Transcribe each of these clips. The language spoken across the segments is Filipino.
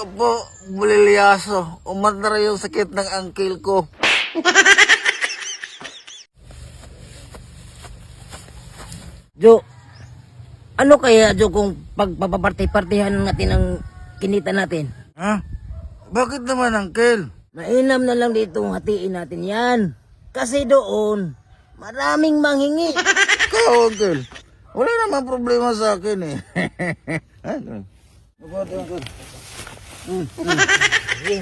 Naku po, bulilyaso. Umandar yung sakit ng angkil ko. Jo, ano kaya Jo kung pagpapaparty-partihan natin ang kinita natin? Ha? Bakit naman, angkil? Mainam na lang dito hatiin natin yan. Kasi doon, maraming manghingi. Ikaw, angkil. Wala naman problema sa akin eh. Ano? Mabuti, angkil. Sige.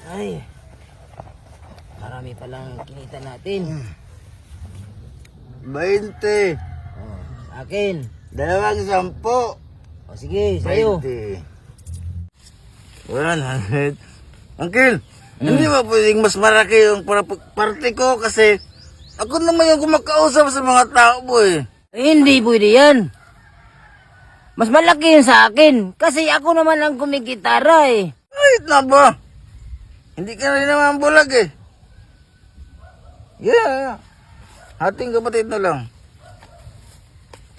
Ay, marami palang kinita natin. 20. Oh, sa akin. 210. O sige, sa'yo. 20. 100. Angkil, hindi ba pwedeng mas malaki yung party ko kasi ako naman yung kumakausap sa mga tao mo eh. Hindi pwede yan. Mas malaki yun sa akin. Kasi ako naman ang kumikitara eh. Kahit na ba? Hindi ka rin naman bulag eh. Yeah. Hating kapatid na lang.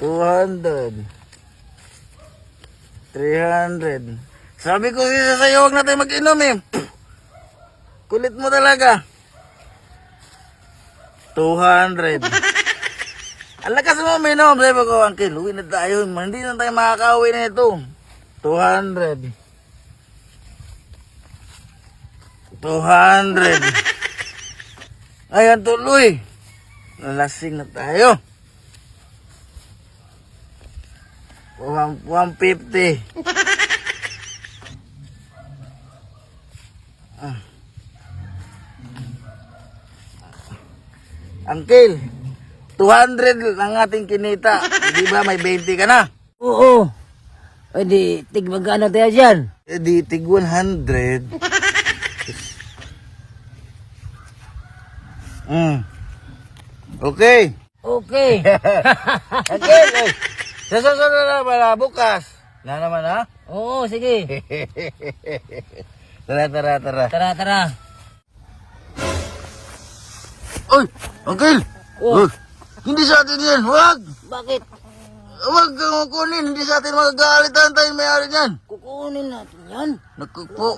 200. 300. Sabi ko sa'yo, huwag na tayo mag-inom eh. Kulit mo talaga. 200. Ang lakas mo minom. Sabi ko, Uncle, uwi na tayo. Hindi na tayo makakauwi na ito. 200. 200. Ayan tuloy. Nalasing na tayo. 150. Uncle, 200 ang ating kinita. Di ba may 20 ka na? Oo. O di, tigmagana tayo dyan. Eh di tig 100. Okay. Okay. Okay. Sa susunod na pala, bukas. Na naman ha? Oo, sige. Tara. Tara, tara. Oy, Uncle! Oh. Wag. Hindi sa atin yan, wag! Bakit? Wag kang kunin, hindi sa atin magagalitan tayo may-ari niyan. Kukunin natin yan. Naku po,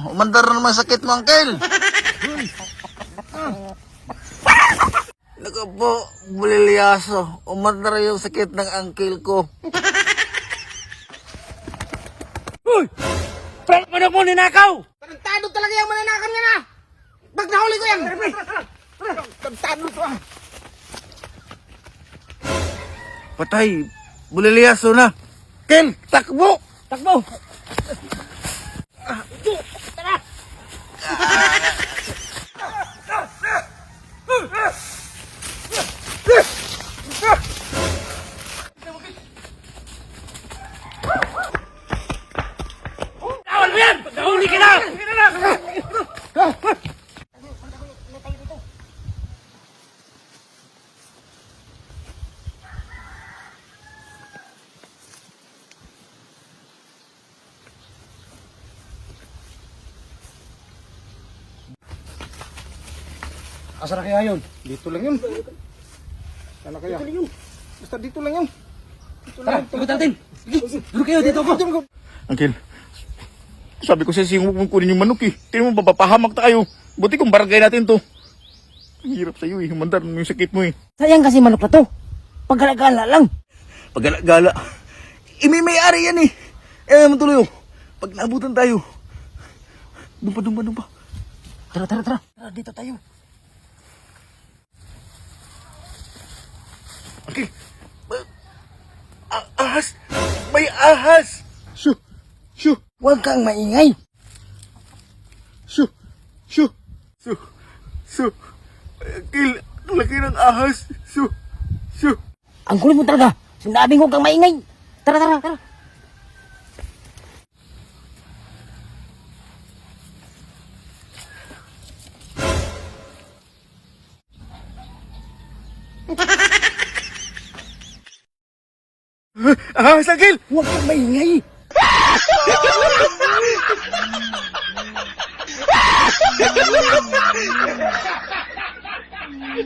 umandar na naman sakit mo, Uncle. Naku po, bulilyaso. Umandar yung sakit ng angkil ko. Uy! Frank, ano mo ninakaw? Tarantado talaga yung mananakan niya na! Pag nahuli ko yan! Tarantado to ah! Patay, bulilyaso na. Kel, takbo! Takbo! Kawal mo yan! Nahuli ka na! Asa na kaya yun? Dito lang yun. Sana kaya? Dito lang yun. Basta dito lang yun. Tara, ikot natin! Duro kayo, dito ako! Uncle, sabi ko sa siyong huwag mong kunin yung manok eh. Tingnan mo, papahamak tayo. Buti kung barangay natin to. Ang hirap sa'yo eh, humandar mo yung sakit mo eh. Sayang kasi manok na to. Paggalagala lang. Pagala-gala. May-ari yan eh. Eh, naman tuloy oh. Pag naabutan tayo. Doon pa. Tara. Tara, dito tayo. Uncle, ahas! May ahas! Shoo! Shoo! Huwag kang maingay. Shoo! Shoo! Uncle, ang laki ng ahas. Ang kulit mo talaga. Sinabing huwag kang maingay. Tara. Ahas, Uncle! Huwag kang maingay.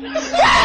eh.